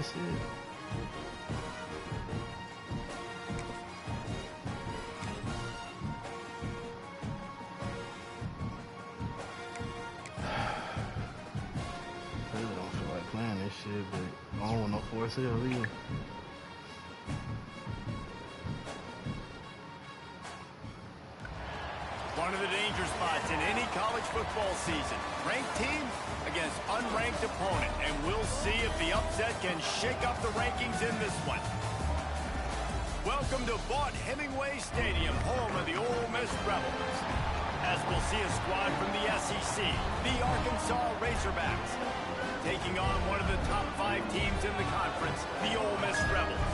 That's it. I really don't feel like playing this shit, but I don't want no force here either. One of the danger spots in any college football season. Ranked team against unranked opponent. And we'll see if the upset can shake up the rankings in this one. Welcome to Vaught-Hemingway Stadium, home of the Ole Miss Rebels. As we'll see a squad from the SEC, the Arkansas Razorbacks, taking on one of the top 5 teams in the conference, the Ole Miss Rebels.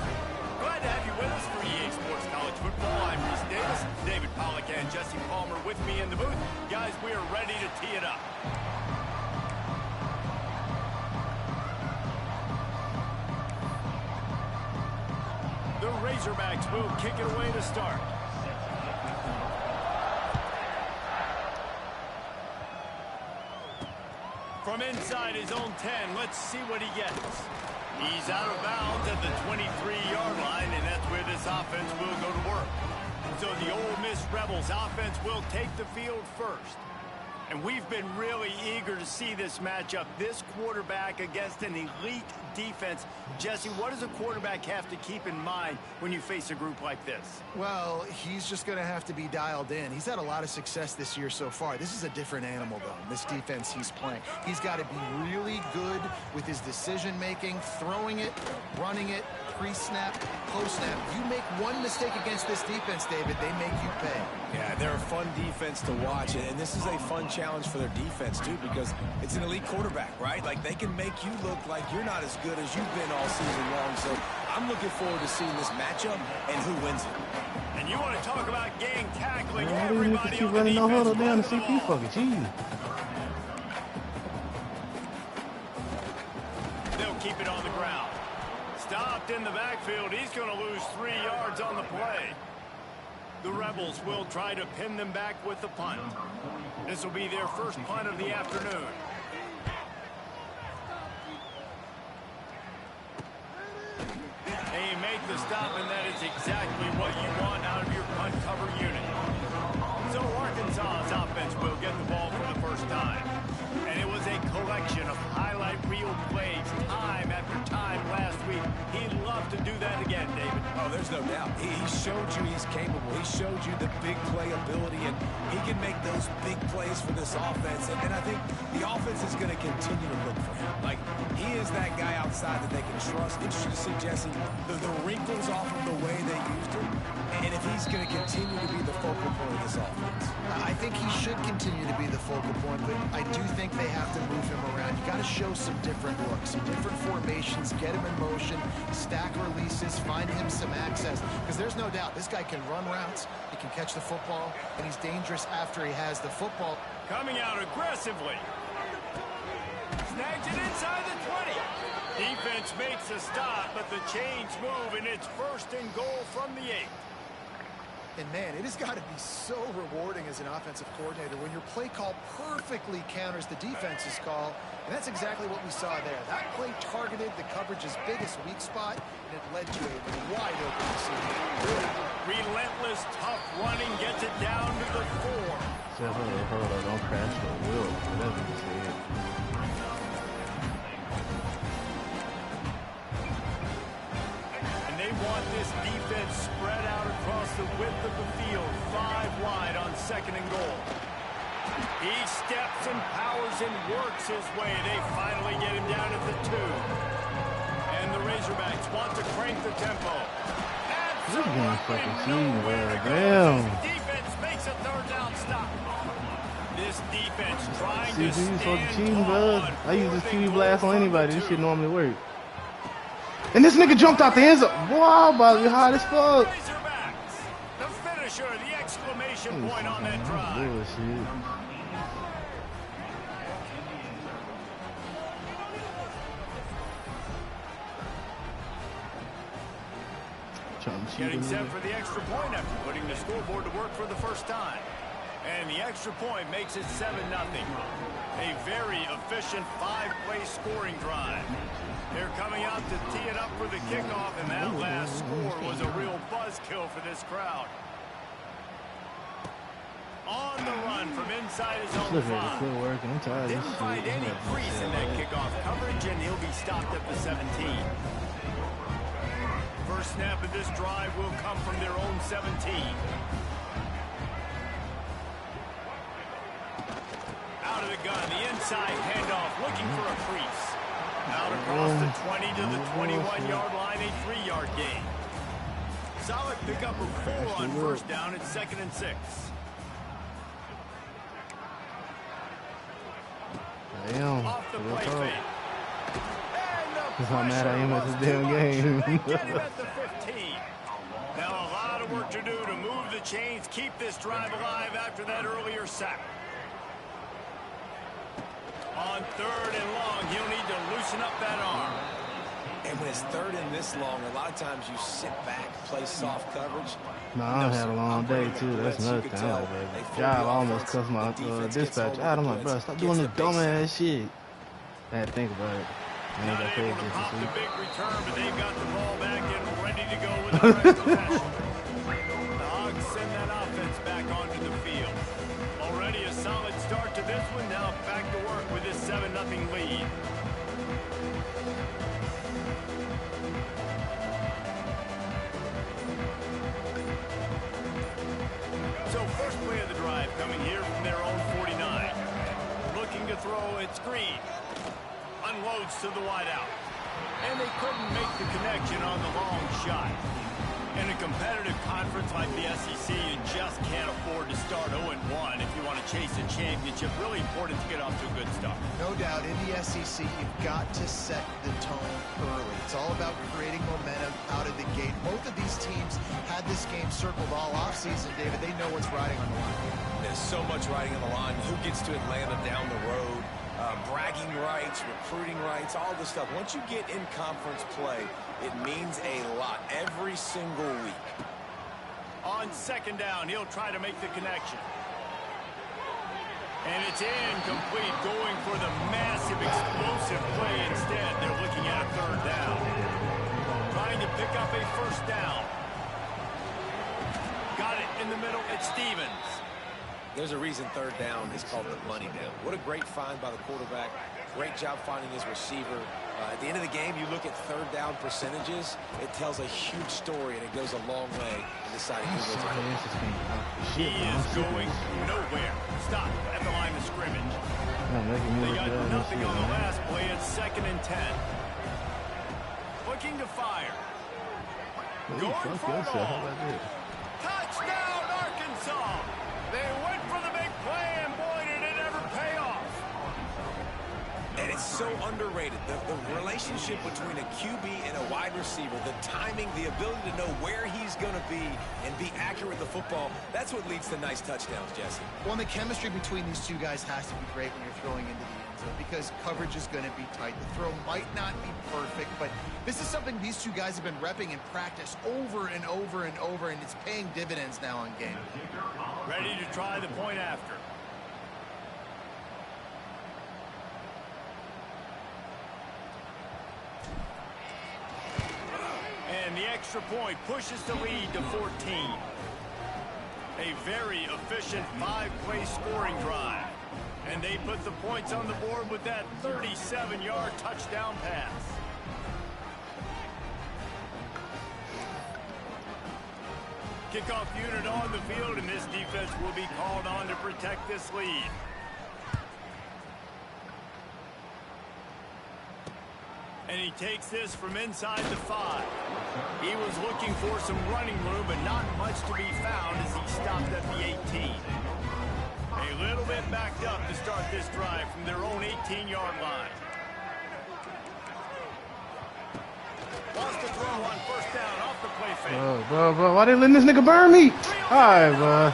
Glad to have you with us for EA Sports College Football. I'm Reese Davis, David Pollack, and Jesse Palmer with me in the booth. Guys, we are ready to tee it up. The Razorbacks will kick it away to start. From inside his own 10, let's see what he gets. He's out of bounds at the 23-yard line, and that's where this offense will go to work. So the Ole Miss Rebels offense will take the field first. And we've been really eager to see this matchup, this quarterback against an elite defense. Jesse, what does a quarterback have to keep in mind when you face a group like this? Well, he's just going to have to be dialed in. He's had a lot of success this year so far. This is a different animal, though, this defense he's playing. He's got to be really good with his decision-making, throwing it, running it, pre-snap, post-snap. You make one mistake against this defense, David, they make you pay. Yeah, they're a fun defense to watch, and this is a fun challenge for their defense, too, because it's an elite quarterback, right? Like, they can make you look like you're not as good as you've been all season long, so I'm looking forward to seeing this matchup and who wins it. And you want to talk about gang tackling, I didn't need to keep running no huddle down the CP fucking jeez. They'll keep it on the ground. Stopped in the backfield. He's going to lose 3 yards on the play. The Rebels will try to pin them back with the punt. This will be their first punt of the afternoon. They make the stop, and that is exactly what you want out of your punt cover unit. So Arkansas's offense will get the ball for the first time. And it was a collection of highlight reel plays time after time last week. He'd love to do that again, David. Oh, there's no doubt. He showed you he's capable. He showed you the big play ability, and he can make those big plays for this offense. And I think the offense is going to continue to look for him. Like, he is that guy outside that they can trust. Interesting to see, Jesse, the wrinkles off of the way they used him, and if he's going to continue to be the focal point of this offense. I think he should continue to be the focal point, but I do think they have to move him around. You got to show some different looks, some different formations, get him in motion, stack releases, find him some access. Because there's no doubt, this guy can run routes, he can catch the football, and he's dangerous after he has the football. Coming out aggressively. Snags it inside the 20. Defense makes a stop, but the chains move, and it's 1st and goal from the 8. And, man, it has got to be so rewarding as an offensive coordinator when your play call perfectly counters the defense's call. And that's exactly what we saw there. That play targeted the coverage's biggest weak spot, and it led to a wide open receiver. Relentless, tough running gets it down to the 4. Hold on, don't crash the wheel. Whatever you said. They want this defense spread out across the width of the field, 5 wide on 2nd and goal. He steps and powers and works his way. They finally get him down at the 2. And the Razorbacks want to crank the tempo. This game fucking team, bro. Damn. Defense makes a 3rd down stop. This defense trying to CG for the stand team, bro. tall I use on this fourth TV and blast goal on anybody. from This the shit 2. normally work. And this nigga jumped out the end zone. Boy, I'm about to be hot as fuck. Razorbacks, the finisher, the exclamation point on that drive. Bullshit. Getting set for the extra point after putting the scoreboard to work for the first time. And the extra point makes it 7-0. A very efficient 5-play scoring drive. They're coming out to tee it up for the kickoff, and that last score was a real buzzkill for this crowd. On the run from inside his own 5. Didn't find any crease in that kickoff coverage, and he'll be stopped at the 17. First snap of this drive will come from their own 17. Out of the gun, the inside handoff, looking for a crease. Out across the 20 to the 21-yard line, a 3-yard gain. Solid pickup of 4 on first down. It's 2nd and 6. Damn. Off the play fake. That's how mad I am at this damn game. Get him at the 15. Now a lot of work to do to move the chains, keep this drive alive after that earlier sack. On 3rd and long, he'll need to loosen up that arm. And when it's 3rd and this long, a lot of times you sit back, play soft coverage. No, I had a long day too. That's another thing. I'm like, bro, job almost cussed my dispatch out. I'm like, bro, stop doing this dumbass shit. I had to think about it. I ain't got paid Able to just pop to the see. big return, but they've got the ball back and ready to go with the rest of possession. The Hogs send that offense back onto the field. Already a solid start to this one. Now back to work with this 7-0 lead. So first play of the drive coming here from their own 49. Looking to throw, it's Green. Unloads to the wideout. And they couldn't make the connection on the long shot. In a competitive conference like the SEC, you just can't afford to start 0-1 if you want to chase a championship. Really important to get off to a good start. No doubt, in the SEC, you've got to set the tone early. It's all about creating momentum out of the gate. Both of these teams had this game circled all offseason, David. They know what's riding on the line. There's so much riding on the line. Who gets to Atlanta down the road? Bragging rights, recruiting rights, all this stuff. Once you get in conference play, it means a lot every single week. On 2nd down, he'll try to make the connection. And it's incomplete, going for the massive, explosive play instead. They're looking at a 3rd down. Trying to pick up a 1st down. Got it in the middle. It's Stevens. There's a reason 3rd down is called the money down. What a great find by the quarterback. Great job finding his receiver. At the end of the game, you look at 3rd down percentages. It tells a huge story, and it goes a long way in deciding who wins the football. He is going nowhere. Stop at the line of scrimmage. They got nothing on the last play. It's 2nd and 10. Looking to fire. Going for it all. Touchdown, Arkansas. They went for the big play, and boy, did it ever pay off. And it's so underrated. The relationship between a QB and a wide receiver, the timing, the ability to know where he's going to be and be accurate with the football, that's what leads to nice touchdowns, Jesse. Well, and the chemistry between these two guys has to be great when you're throwing into the end zone because coverage is going to be tight. The throw might not be perfect, but this is something these two guys have been repping in practice over and over and over, and it's paying dividends now on game. Ready to try the point after. And the extra point pushes the lead to 14. A very efficient 5-play scoring drive. And they put the points on the board with that 37-yard touchdown pass. Kickoff unit on the field, and this defense will be called on to protect this lead. And he takes this from inside the 5. He was looking for some running room, but not much to be found as he stopped at the 18. A little bit backed up to start this drive from their own 18-yard line. Wants to throw on 1st down off the play fake. Bro, why they letting this nigga burn me? All right, bro.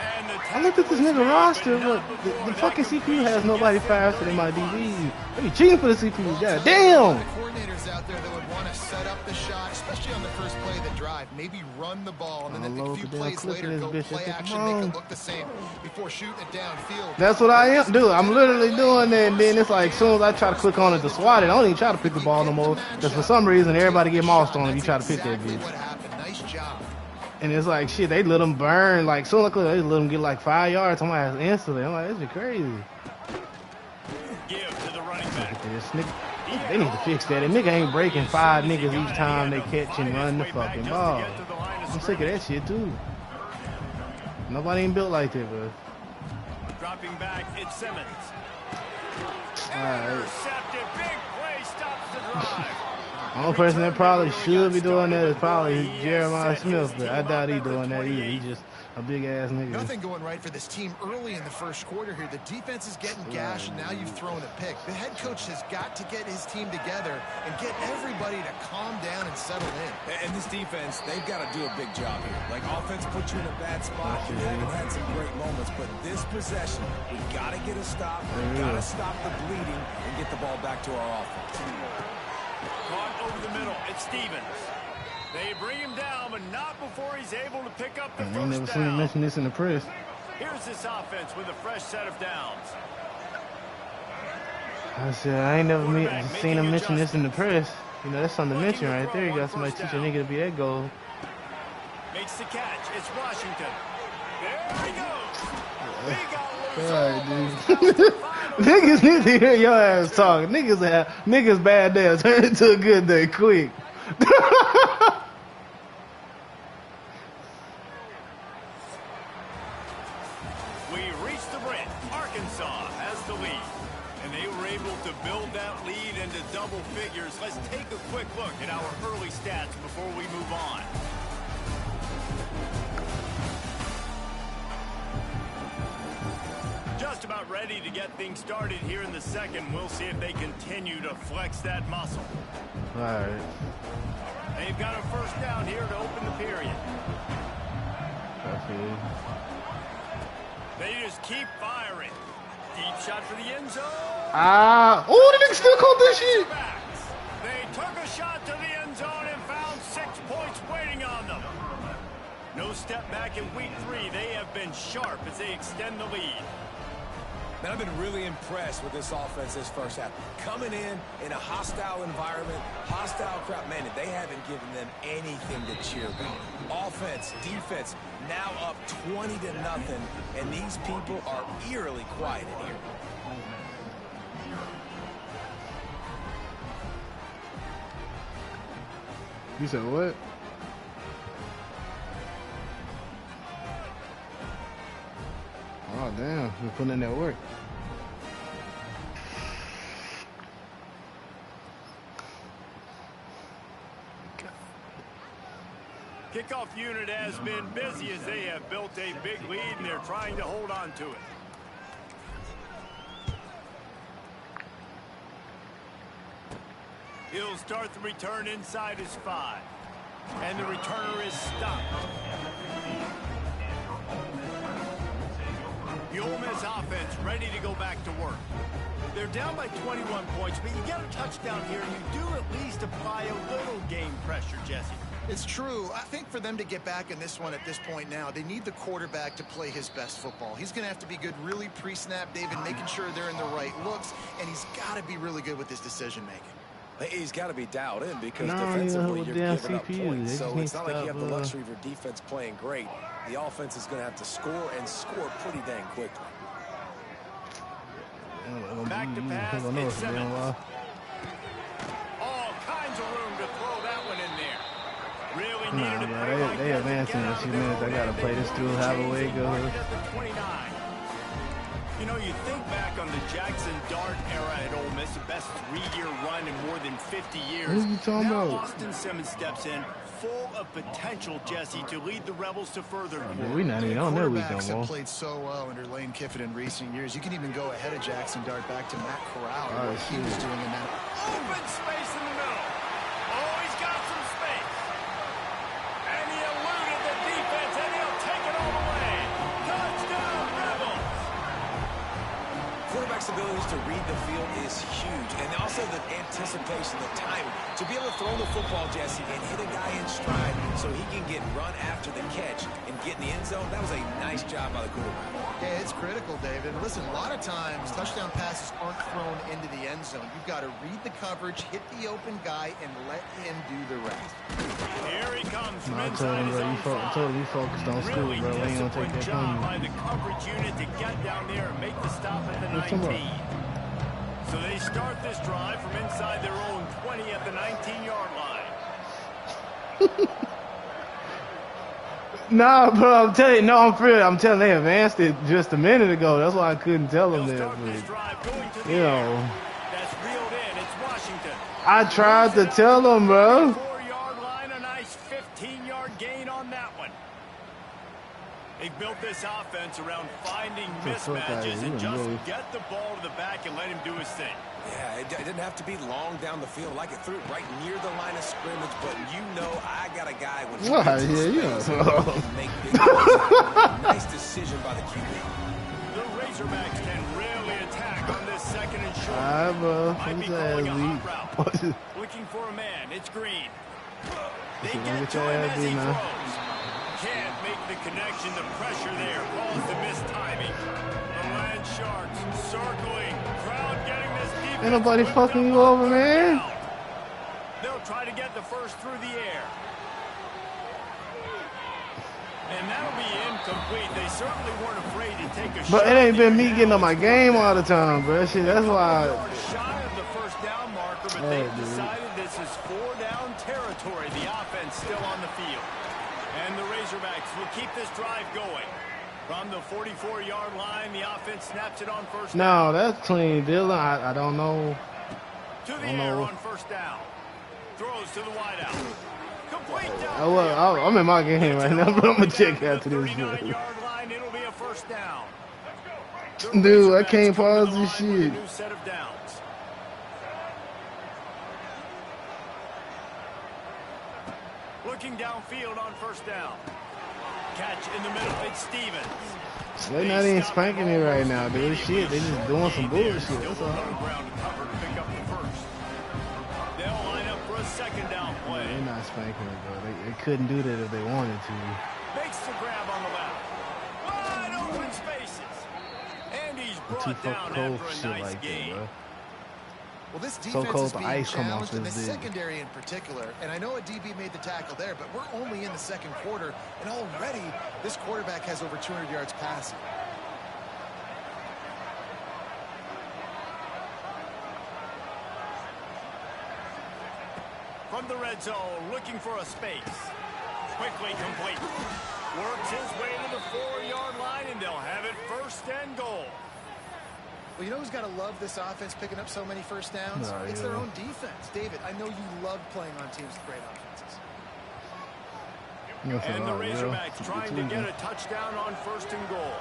And the I'm looked at this nigga roster, but the fucking CPU has nobody faster than my DBs. They be cheating for the CPU. God damn. Coordinators out there that would want to set up the shot, especially on the first play of the drive. Maybe run the ball, and then a few plays later go play action, make it look the same before shooting it downfield. That's what I am doing. I'm literally doing that, and then it's like as soon as I try to click on it to swat it, I don't even try to pick the ball no more. Because for some reason, everybody get mossed on if you try to pick that bitch. What happened? Nice job. And it's like, shit, they let them burn. Like, soon as they let them get like 5 yards on my ass instantly. I'm like, this is crazy. Give to the running back. This nigga, they need to fix that. And nigga ain't breaking 5 niggas each time they catch and run the fucking ball. I'm sick of that shit, too. Nobody ain't built like that, bro. Dropping back, it's Simmons. Alright. Intercepted. Big play stops the drive. The only person that probably should be doing that is probably Jeremiah Smith, but I doubt he doing that either. He just a big ass nigga. Nothing going right for this team early in the first quarter here. The defense is getting gashed, and now you've thrown a pick. The head coach has got to get his team together and get everybody to calm down and settle in. And this defense, they've got to do a big job here. Like, offense put you in a bad spot. You haven't had some great moments, but this possession, we got to get a stop. We got to stop the bleeding and get the ball back to our offense. Caught over the middle. It's Stevens. They bring him down, but not before he's able to pick up the I ain't first never down. seen him mention this in the press. Here's this offense with a fresh set of downs. I said, I ain't never seen him mention this in the press. You know, that's something to mention right there. You got somebody teach a nigga to be that goal. Makes the catch. It's Washington. There he goes. God, dude. Niggas need to hear your ass talk. Niggas bad day turn into a good day quick. We reached the brink. Arkansas has the lead. And they were able to build that lead into double figures. Let's take a quick look at our early stats before we move on. Just about ready to get things started here in the second. We'll see if they continue to flex that muscle. All right. They've got a first down here to open the period. I feel. They just keep firing. Deep shot for the end zone. Oh, the nigga still caught this shit. They took a shot to the end zone and found 6 points waiting on them. No step back in week 3. They have been sharp as they extend the lead. Man, I've been really impressed with this offense this first half. Coming in a hostile environment, hostile crowd, man, they haven't given them anything to cheer about. Offense, defense, now up 20-0, and these people are eerily quiet in here. You said what? Oh, damn. We're putting in that work. Kickoff unit has been busy as they have built a big lead, and they're trying to hold on to it. He'll start the return inside his 5. And the returner is stopped. The Ole Miss offense ready to go back to work. They're down by 21 points, but you get a touchdown here, and you do at least apply a little game pressure, Jesse. It's true. I think for them to get back in this one at this point now, they need the quarterback to play his best football. He's going to have to be good really pre-snap, David, making sure they're in the right looks, and he's got to be really good with his decision-making. He's got to be dialed in because No, defensively yeah, you're damn giving up CPU. points. They So just need it's not to like you have the stop, luxury of your defense playing great. The offense is going to have to score and score pretty dang quickly. Back to pass, it's Simmons. All kinds of room to throw that one in there. Really needed a play like they that to advancing get in a out few there minutes. I gotta already. play this through however way it goes. At the 29. You know, you think back on the Jackson Dart era at Ole Miss, the best 3-year run in more than 50 years. What are you talking now about? Austin Simmons steps in, full of potential, Jesse, to lead the Rebels to further glory. Yeah, we not even on that week no Quarterbacks more. have played so well under Lane Kiffin in recent years. You can even go ahead of Jackson Dart back to Matt Corral, Oh, what he was shit. doing in that. Open space in the middle. Oh, he's got some space. And he eluded the defense, and he'll take it all the way. Touchdown, abilities to read the field is huge. And also the anticipation, the timing. To be able to throw the football, Jesse, and hit a guy in stride so he can get run after the catch and get in the end zone, that was a nice job by the quarterback. Yeah, it's critical, David. Listen, a lot of times touchdown passes aren't thrown into the end zone. You've got to read the coverage, hit the open guy, and let him do the rest. Here he comes from I inside his own told him you focused on school, Really bro. We ain't gonna take disciplined that job from by the coverage unit to get down there and make the stop at the 19. So they start this drive from inside their own 20 at the 19-yard line. Nah, bro, I'm telling you, no, I'm for real. I'm telling you, they advanced it just a minute ago. That's why I couldn't tell them They'll that. start this But, drive going to the you know, air. That's reeled in. It's Washington. I tried to tell them, bro. 4-yard line, a nice 15-yard gain on that one. They built this offense around finding mismatches and just get the ball to the back and let him do his thing. Yeah, it didn't have to be long down the field. Like it threw it right near the line of scrimmage, but you know I got a guy when he gets in space, he can make big plays. Nice decision by the QB. The Razorbacks can really attack on this second and short. All right, bro. Might be calling a hot route. Looking for a man. It's Green. They get to him as he throws. Can't make the connection. The pressure there caused the missed timing. The Land Sharks circling. Crowd getting this defense. Ain't nobody fucking you over, man. They'll try to get the first through the air. And that'll be incomplete. They certainly weren't afraid to take a shot. But it ain't been me getting on my game all the time, bro. Shit, that's why. Shy of the first down marker, but they've decided this is 4-down territory. The offense still on the field. And the Razorbacks will keep this drive going. From the 44-yard line, the offense snaps it on first down. No, that's clean, Dylan. I don't know. To the air on first down. Throws to the wideout. Complete down. I'm in my game right now, but I'm going to check after this. 39-yard line, it'll be a first down. Dude, I can't pause this shit. New set of downs. Looking downfield on first down. Catch in the middle. It's Stevens. They not even spanking it right now, dude. Shit, they just doing some bullshit. That's all. Ground cover to pick up the first. They'll line up for a second down play. They're not spanking it, bro. They couldn't do that if they wanted to. Makes the grab on the left. Wide open spaces. And he's brought down after a nice gain. Well, this defense So-called is being ice come off challenged in the his dick. secondary in particular. And I know a DB made the tackle there, but we're only in the second quarter. And already, this quarterback has over 200 yards passing. From the red zone, looking for a space. Quickly complete. Works his way to the 4-yard line, and they'll have it first and goal. Well, you know who's got to love this offense picking up so many first downs? It's their own defense. David, I know you love playing on teams with great offenses. And the Razorbacks trying to get a touchdown on first and goal.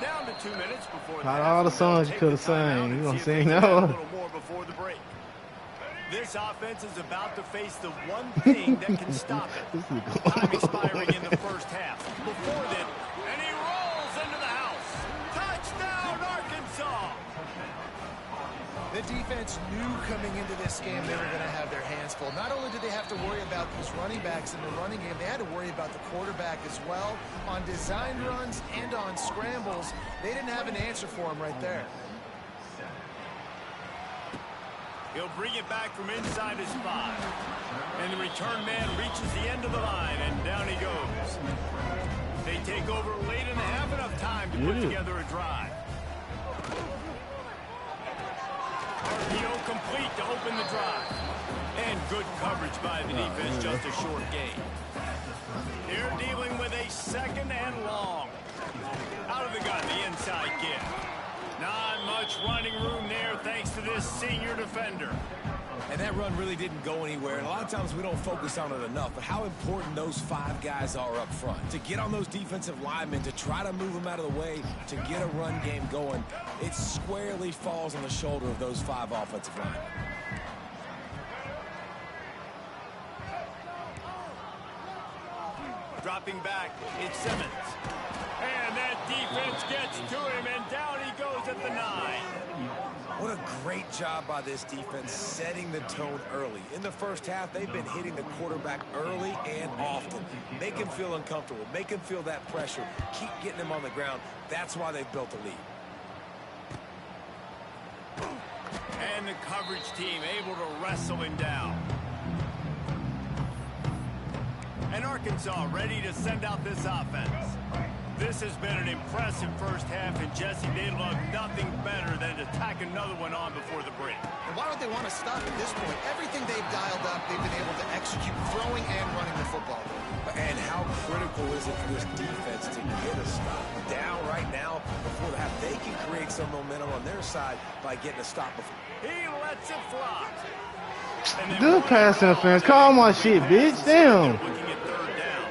Down to 2 minutes before Not all the songs you could have sang. You gonna sing that one? A little more before the break. This offense is about to face the one thing that can stop it. Time expiring in the first half. Before then, and he rolls into the house. Touchdown, Arkansas! The defense knew coming into this game they were going to have their hands full. Not only did they have to worry about these running backs in the running game, they had to worry about the quarterback as well. On design runs and on scrambles, they didn't have an answer for him right there. He'll bring it back from inside his 5. And the return man reaches the end of the line, and down he goes. They take over late in the half, enough time to put together a drive. RPO complete to open the drive. And good coverage by the defense, just a short gain. They're dealing with a second and long. Out of the gun, the inside give. Not much running room there thanks to this senior defender. And that run really didn't go anywhere. And a lot of times we don't focus on it enough. But how important those 5 guys are up front. To get on those defensive linemen, to try to move them out of the way, to get a run game going, it squarely falls on the shoulder of those 5 offensive linemen. Dropping back, it's Simmons. And that defense gets to him, and down he goes at the 9. What a great job by this defense setting the tone early. In the first half, they've been hitting the quarterback early and often. Make him feel uncomfortable. Make him feel that pressure. Keep getting him on the ground. That's why they've built a lead. And the coverage team able to wrestle him down. And Arkansas ready to send out this offense. This has been an impressive first half, and Jesse, they look nothing better than to tack another one on before the break. And why would they want to stop at this point? Everything they've dialed up, they've been able to execute throwing and running the football. And how critical is it for this defense to get a stop? Down right now before the half, they can create some momentum on their side by getting a stop before. He lets it fly. Good pass interference. Call my shit, bitch. Damn. Looking at third down.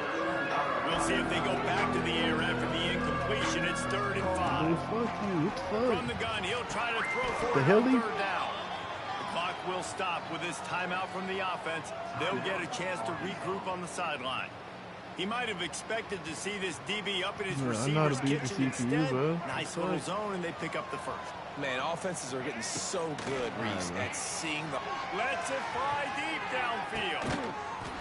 We'll see if they go back to the air after the incompletion. It's 3rd and 5. Dude, fuck you. What the fuck? From the gun, he'll try to throw for The it hell on he- 3rd down. The clock will stop with this timeout from the offense. They'll get a chance to regroup on the sideline. He might have expected to see this DB up in his Yeah, I know how receiver's to beat the kitchen CPU, instead. bro. Nice little zone, and they pick up the first. Man, offenses are getting so good, Reese, at seeing the... Lets it fly deep downfield.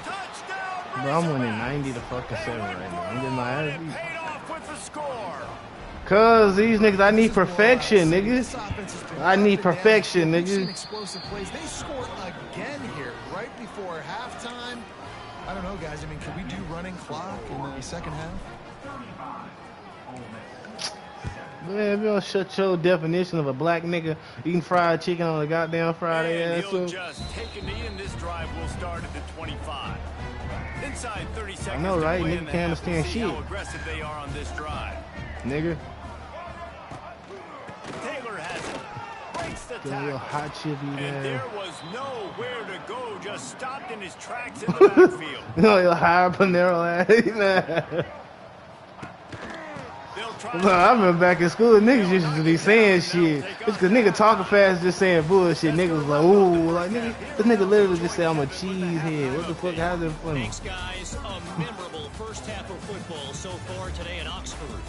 Touchdown, Bro, I'm winning Razorbacks. 90 to fucking 7 right now. I'm getting my And ass it beat. paid off with the score. Cause these niggas, I need perfection, This niggas. offense has been I need up and down. perfection, We've seen nigga. explosive plays. They score again here right before halftime. I don't know, guys. I mean, can we do running clock in the second half? Man, if you don't shut your definition of a black nigga eating fried chicken on a goddamn Friday And ass he'll up. just take a knee, and this drive will start at the 25. Inside 30 seconds. know, to right? play Nigga in the can't half. We'll understand see shit. how aggressive they are on this drive. Nigga. Taylor has it. Breaks the Get a little tackle. hot chip eating And ass. there was nowhere to go. Just stopped in his tracks in the backfield. You know, your higher Panero ass. They'll try Look, to I remember back in school, niggas used to be saying shit. It's cause nigga talking fast, just saying bullshit. Niggas was like, ooh, like nigga, this nigga literally just said I'm a cheesehead. What the fuck? How's it funny? Thanks, guys. A memorable first half of football so far today in Oxford.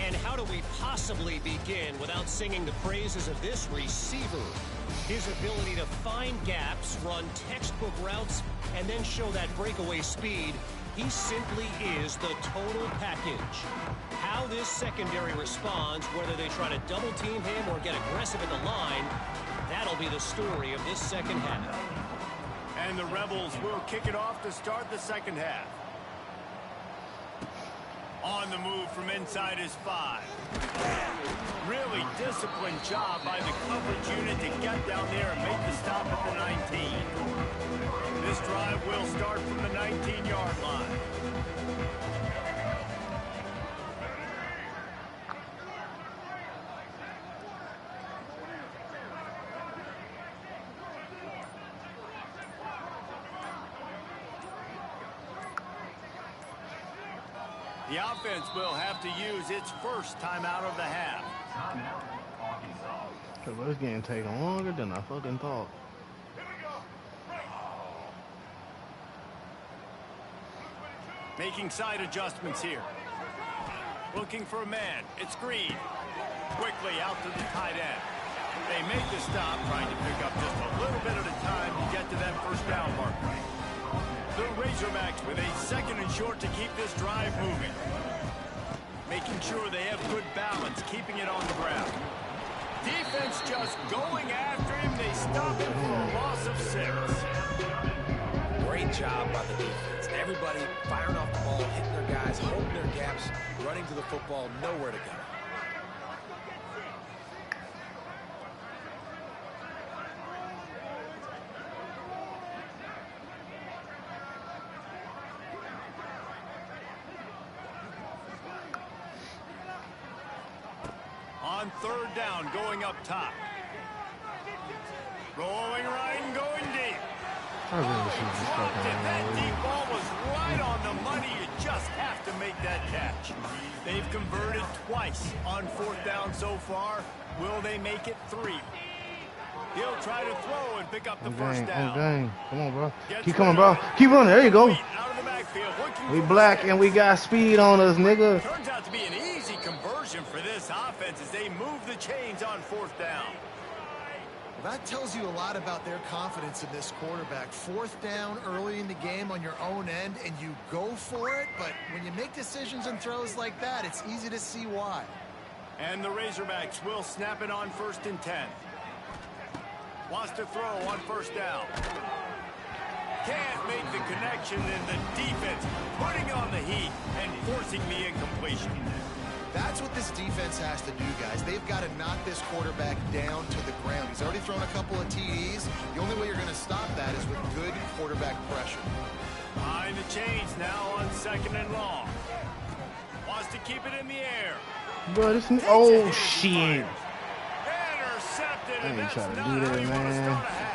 And how do we possibly begin without singing the praises of this receiver? His ability to find gaps, run textbook routes, and then show that breakaway speed. He simply is the total package. How this secondary responds, whether they try to double team him or get aggressive at the line, that'll be the story of this second half. And the Rebels will kick it off to start the second half. On the move from inside his 5. Really disciplined job by the coverage unit to get down there and make the stop at the 19. This drive will start from the 19-yard line. The offense will have to use its first timeout of the half. It's getting taken longer than I fucking thought. Making side adjustments here. Looking for a man. It's Green. Quickly out to the tight end. They make the stop, trying to pick up just a little bit at a time to get to that first down marker. The Razorbacks with a second and short to keep this drive moving. Making sure they have good balance, keeping it on the ground. Defense just going after him. They stop him for a loss of 6. Great job by the defense. Everybody firing off the ball, hitting their guys, holding their gaps, running to the football, nowhere to go. On third down, going up top. Rolling right and going deep. I really should just fucking And that run deep ball was right on the money. You just have to make that catch. They've converted twice on fourth down so far. Will they make it 3? He'll try to throw and pick up the first down. gang. Come on, bro. Gets Keep coming, rid bro. of it. Keep running. There you go. Out of the backfield, looking We for black the and we got speed on us, nigga. Turns out to be an easy conversion for this offense as they move the chains on fourth down. Well, that tells you a lot about their confidence in this quarterback. 4th down early in the game on your own end, and you go for it. But when you make decisions and throws like that, it's easy to see why. And the Razorbacks will snap it on 1st and 10. Wants to throw on 1st down. Can't make the connection, and the defense putting on the heat and forcing the incompletion. That's what this defense has to do, guys. They've got to knock this quarterback down to the ground. He's already thrown a couple of TDs. The only way you're going to stop that is with good quarterback pressure. Behind the chains now on 2nd and long. Wants to keep it in the air. Bro, this oh shit. Intercepted, and I ain't that's trying to not do how that, you want to man. start a half.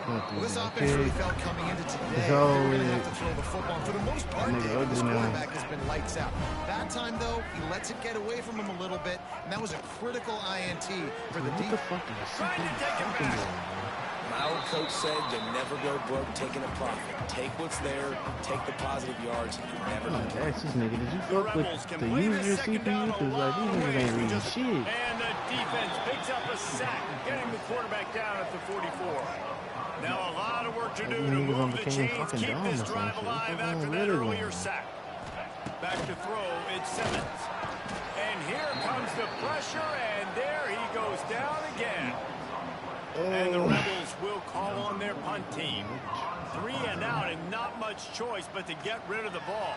Well, this offense really felt coming into today. It's They're all going to weird. have to throw the football. For the most part, Nigga, this ugly now. quarterback has been lights out. That time, though, he lets it get away from him a little bit, and that was a critical INT for the What the defense. fuck is Trying to take him fucking back. doing? My old coach said you never go broke taking a profit. Take what's there, take the positive yards, and you never Oh, know. that's this nigga. Did you The fuck with Rebels can the play use this your second CPU? down a Cause like these long niggas ain't way. reading Just- shit. And the defense picks up a sack, getting the quarterback down at the 44. Now a lot of work to do to Niggas move on the became chains, fucking keep dumb this or some drive shit. alive What after the that fuck is earlier going? sack. Back to throw, it's Simmons. And here comes the pressure, and there he goes down again. And the Oh. Rebels will call on their punt team. 3 and out, and not much choice but to get rid of the ball.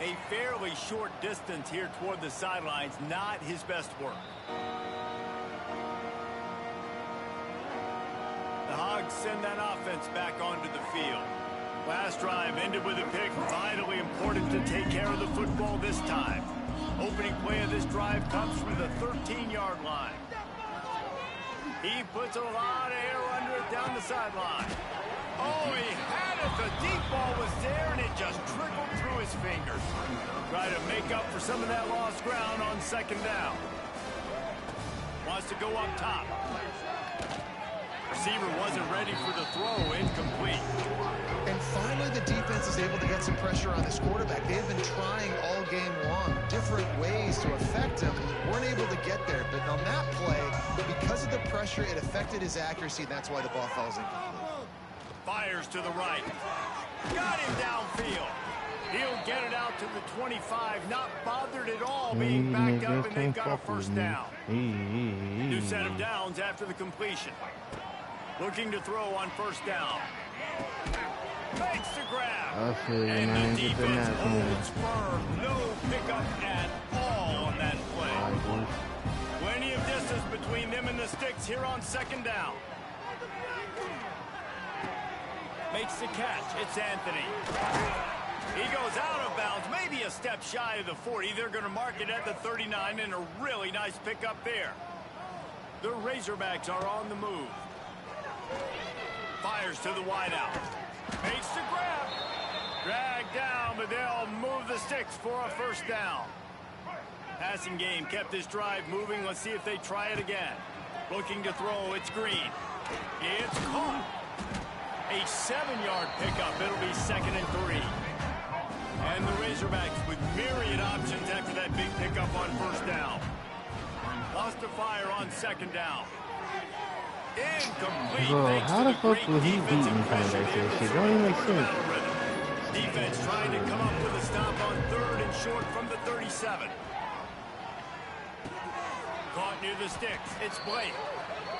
A fairly short distance here toward the sidelines, not his best work. The Hogs send that offense back onto the field. Last drive ended with a pick. Vitally important to take care of the football this time. Opening play of this drive comes from the 13-yard line. He puts a lot of air under it down the sideline. Oh, he had it. The deep ball was there, and it just trickled through his fingers. Try to make up for some of that lost ground on 2nd down. Wants to go up top. Receiver wasn't ready for the throw. Incomplete. And finally, the defense is able to get some pressure on this quarterback. They have been trying all game long, different ways to affect him. Weren't able to get there. But on that play, because of the pressure, it affected his accuracy, and that's why the ball falls incomplete. Fires to the right. Got him downfield. He'll get it out to the 25. Not bothered at all being backed up, and they've got a 1st down. New set of downs after the completion. Looking to throw on 1st down. Makes the grab. I feel you, And man. the Get the defense match, man. holds firm. No pickup at all on that play. Alright, boys. Plenty of distance between them and the sticks here on 2nd down. Makes the catch. It's Anthony. He goes out of bounds, maybe a step shy of the 40. They're going to mark it at the 39, and a really nice pickup there. The Razorbacks are on the move. Fires to the wideout. Makes the grab. Dragged down, but they'll move the sticks for a 1st down. Passing game kept this drive moving. Let's see if they try it again. Looking to throw, it's Green. It's caught. A 7-yard pickup. It'll be 2nd and 3. And the Razorbacks with myriad options after that big pickup on 1st down. Lost to fire on 2nd down. Incomplete. Bro, Thanks how to the fuck great was he defensive beating pressure Contact there that shit? before Don't even they make were sense. out of rhythm. Defense trying to come up with a stop on 3rd and short from the 37. Caught near the sticks. It's Blake.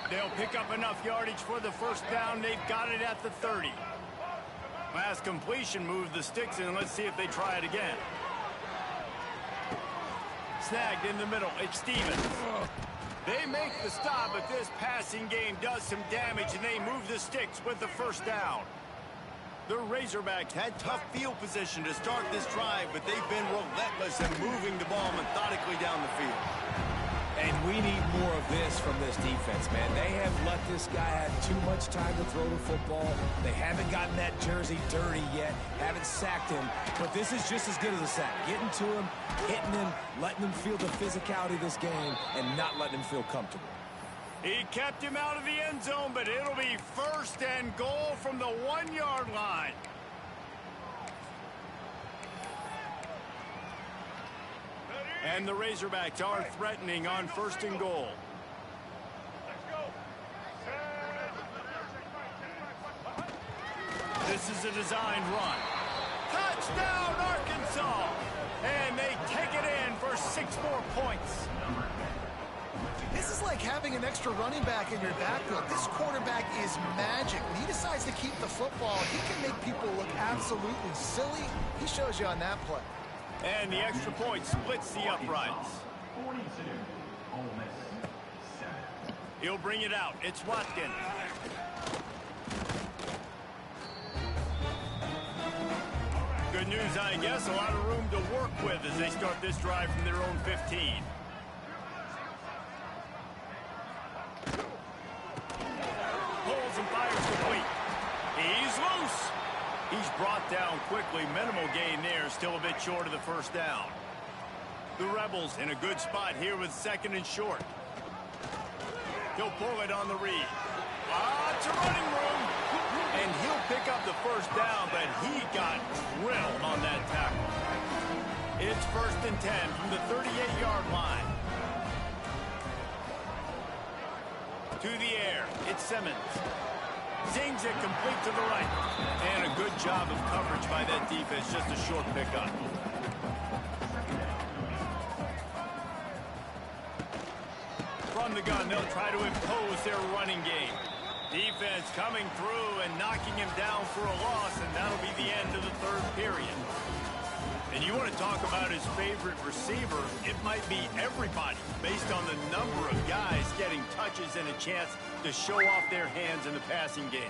They'll pick up enough yardage for the 1st down. They've got it at the 30. Last completion moved the sticks in. Let's see if they try it again. Snagged in the middle. It's Stevens. They make the stop, but this passing game does some damage, and they move the sticks with the 1st down. The Razorbacks had tough field position to start this drive, but they've been relentless in moving the ball methodically down the field. And we need more of this from this defense, man. They have let this guy have too much time to throw the football. They haven't gotten that jersey dirty yet, haven't sacked him. But this is just as good as a sack. Getting to him, hitting him, letting him feel the physicality of this game, and not letting him feel comfortable. He kept him out of the end zone, but it'll be 1st and goal from the 1-yard line. And the Razorbacks are threatening on 1st and goal. This is a designed run. Touchdown, Arkansas! And they take it in for 6 more points. This is like having an extra running back in your backfield. This quarterback is magic. When he decides to keep the football, he can make people look absolutely silly. He shows you on that play. And the extra point splits the uprights. He'll bring it out. It's Watkins. Good news, I guess. A lot of room to work with as they start this drive from their own 15. Pulls and fires complete. He's loose. He's brought down quickly. Minimal gain there. Still a bit short of the first down. The Rebels in a good spot here with 2nd and short. He'll pull it on the read. Lots of running room. And he'll pick up the first down, but he got drilled on that tackle. It's 1st and 10 from the 38-yard line. To the air. It's Simmons. Zings it complete to the right. And a good job of coverage by that defense. Just a short pickup. From the gun, they'll try to impose their running game. Defense coming through and knocking him down for a loss, and that'll be the end of the 3rd period. And you want to talk about his favorite receiver, it might be everybody, based on the number of guys getting touches and a chance to show off their hands in the passing game.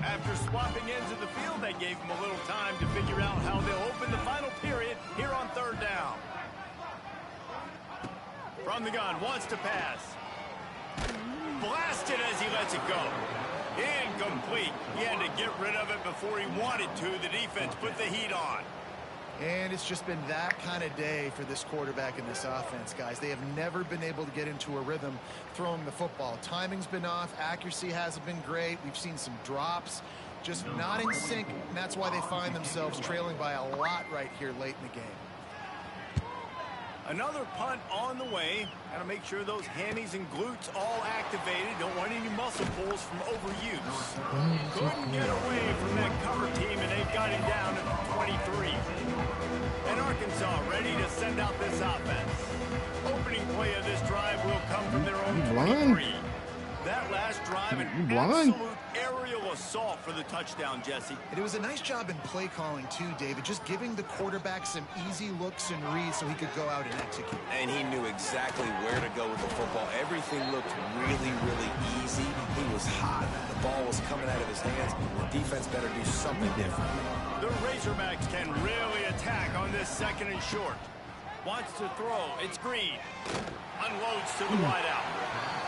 After swapping ends of the field, they gave him a little time to figure out how they'll open the final period here on 3rd down. From the gun, wants to pass. Blasted as he lets it go. Incomplete. He had to get rid of it before he wanted to. The defense put the heat on. And it's just been that kind of day for this quarterback and this offense, guys. They have never been able to get into a rhythm throwing the football. Timing's been off. Accuracy hasn't been great. We've seen some drops. Just not in sync, and that's why they find themselves trailing by a lot right here late in the game. Another punt on the way. Got to make sure those hammies and glutes all activated. Don't want any muscle pulls from overuse. Couldn't get away from that cover team, and they got him down at 23. And Arkansas ready to send out this offense. Opening play of this drive will come from their own 23. That last drive, an absolute aerial assault for the touchdown, Jesse. And it was a nice job in play calling, too, David, just giving the quarterback some easy looks and reads so he could go out and execute. And he knew exactly where to go with the football. Everything looked really, really easy. He was hot. The ball was coming out of his hands. The defense better do something different. The Razorbacks can really attack on this 2nd and short. Wants to throw. It's Green. Unloads to the wideout.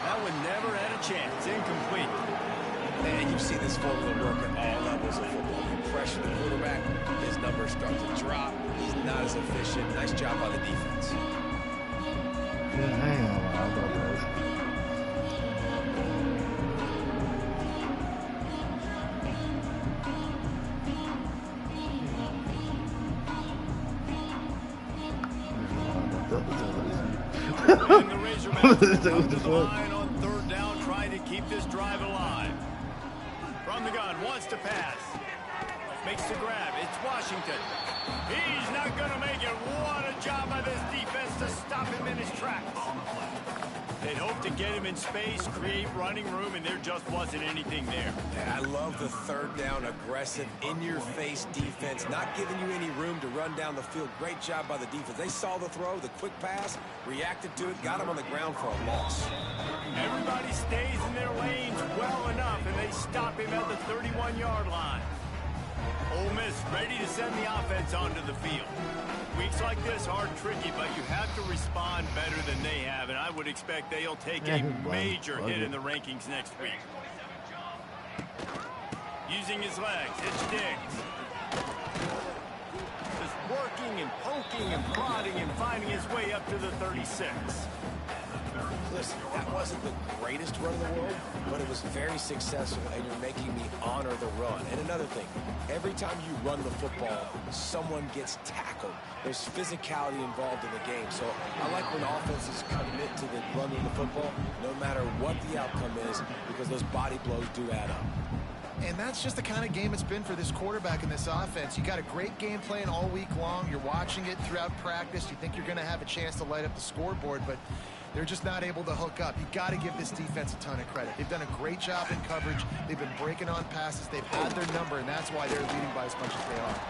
That one never had a chance. Incomplete. And you see this formula work at all levels of football. You pressure the quarterback, his numbers start to drop. He's not as efficient. Nice job by the defense. Yeah, I ain't gonna lie about that. And the Razorbacks come to the line on 3rd down, trying to keep this drive alive. From the gun, wants to pass. Makes the grab. It's Washington. He's not going to make it. What a job by this defense to stop him in his tracks. They'd hope to get him in space, create running room, and there just wasn't anything there. Yeah, I love the 3rd down aggressive, in-your-face defense, not giving you any room to run down the field. Great job by the defense. They saw the throw, the quick pass, reacted to it, got him on the ground for a loss. Everybody stays in their lanes well enough, and they stop him at the 31-yard line. Ole Miss ready to send the offense onto the field. Weeks like this are tricky, but you have to respond better than they have, and I would expect they'll take a major hit in the rankings next week. Using his legs, it's Diggs. Just working and poking and prodding and finding his way up to the 36. Listen, that wasn't the greatest run in the world, but it was very successful, and you're making me honor the run. And another thing, every time you run the football, someone gets tackled. There's physicality involved in the game. So I like when offenses commit to the running the football, no matter what the outcome is, because those body blows do add up. And that's just the kind of game it's been for this quarterback in this offense. You got a great game plan all week long. You're watching it throughout practice. You think you're going to have a chance to light up the scoreboard, but they're just not able to hook up. You got to give this defense a ton of credit. They've done a great job in coverage. They've been breaking on passes. They've had their number, and that's why they're leading by as much as they are.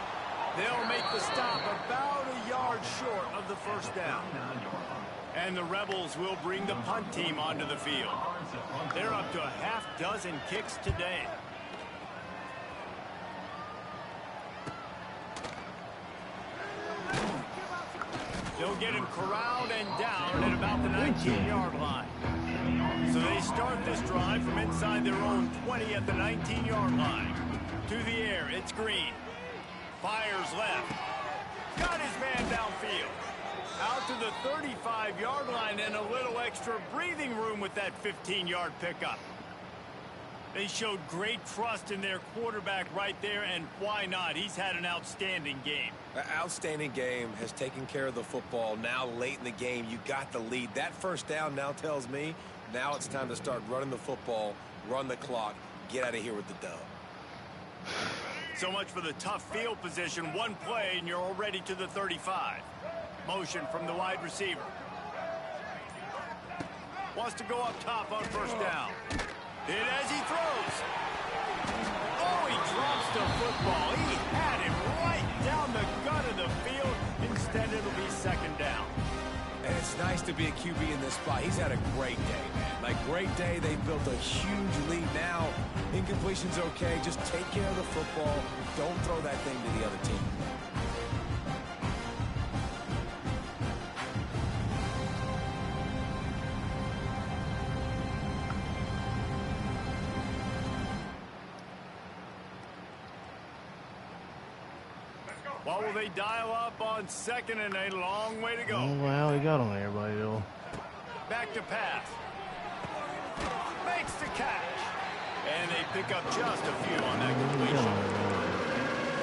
They'll make the stop about a yard short of the first down. And the Rebels will bring the punt team onto the field. They're up to a half dozen kicks today. They'll get him corralled and down at about the 19-yard line. So they start this drive from inside their own 20 at the 19-yard line. To the air, it's Green. Fires left. Got his man downfield. Out to the 35-yard line and a little extra breathing room with that 15-yard pickup. They showed great trust in their quarterback right there, and why not? He's had an outstanding game. An outstanding game, has taken care of the football. Now late in the game, you got the lead. That first down now tells me now it's time to start running the football, run the clock, get out of here with the dub. So much for the tough field position. One play, and you're already to the 35. Motion from the wide receiver. Wants to go up top on first down. Hit as he throws. Oh, he drops the football. He had him right down the gut of the field. Instead, it'll be second down. And it's nice to be a QB in this spot. He's had a great day, man. Like, great day. They built a huge lead now. Incompletion's okay. Just take care of the football. Don't throw that thing to the other team. What will they dial up on second and a long way to go? Oh, wow, he got on everybody, though. Back to pass. Makes the catch. And they pick up just a few on that completion.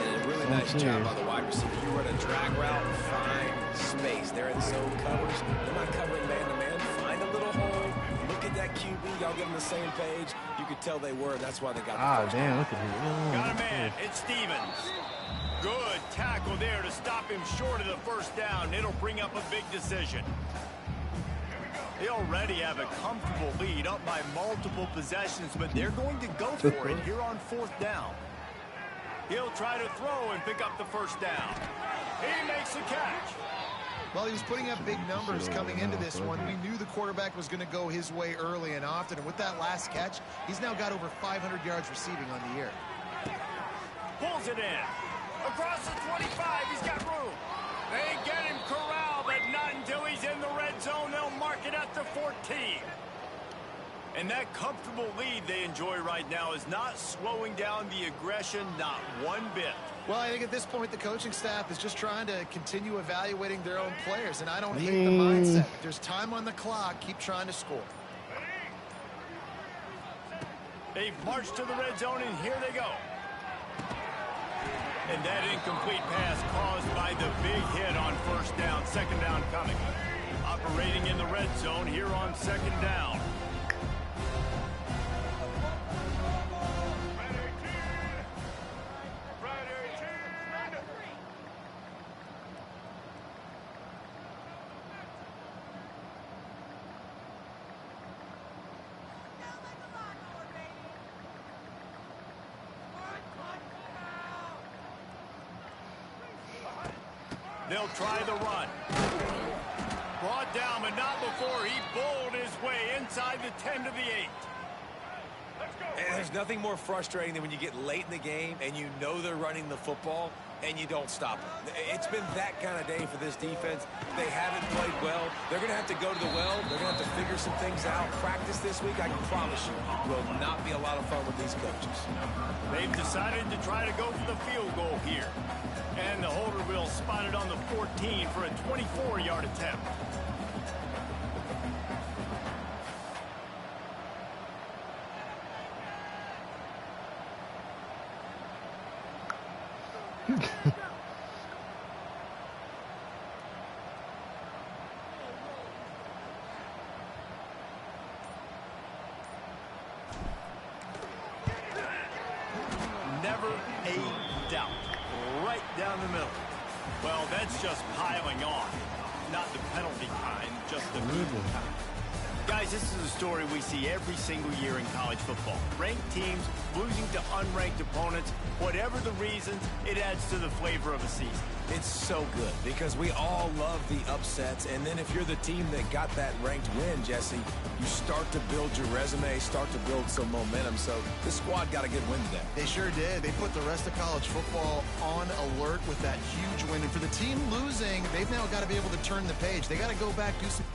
And a really nice job by the wide receiver. You run a drag route, find space. They're in zone covers. They're not covering man-to-man. Find a little hole. Look at that QB. Y'all get on the same page. You could tell they were. That's why they got the first damn, down. look at him. Got a man. It's Stevens. Good tackle there to stop him short of the first down. It'll bring up a big decision. They already have a comfortable lead, up by multiple possessions, but they're going to go for it here on fourth down. He'll try to throw and pick up the first down. He makes the catch. Well, he was putting up big numbers coming into this one. We knew the quarterback was going to go his way early and often, and with that last catch, he's now got over 500 yards receiving on the year. Pulls it in. Across the 25, he's got room. They get him corralled, but not until he's in the red zone. They'll mark it at the 14. And that comfortable lead they enjoy right now is not slowing down the aggression, not one bit. Well, I think at this point, the coaching staff is just trying to continue evaluating their own players, and I don't hate the mindset. There's time on the clock. Keep trying to score. They've marched to the red zone, and here they go. And that incomplete pass caused by the big hit on first down. Second down coming. Operating in the red zone here on second down. They'll try the run. Brought down, but not before he bowled his way inside the 10 to the 8. And there's nothing more frustrating than when you get late in the game and you know they're running the football and you don't stop them. It's been that kind of day for this defense. They haven't played well. They're going to have to go to the well. They're going to have to figure some things out. Practice this week, I can promise you, will not be a lot of fun with these coaches. They've decided to try to go for the field goal here. And the holder will spot it on the 14 for a 24-yard attempt. Never a doubt. Right down the middle. Well, that's just piling on. Not the penalty kind, just the good kind. Guys, this is a story we see every single year in college football. Ranked teams losing to unranked opponents. Whatever the reasons, it adds to the flavor of a season. It's so good because we all love the upsets, and then if you're the team that got that ranked win, Jesse, you start to build your resume, start to build some momentum. So this squad got a good win today. They sure did. They put the rest of college football on alert with that huge win. And for the team losing, they've now got to be able to turn the page. They got to go back, do some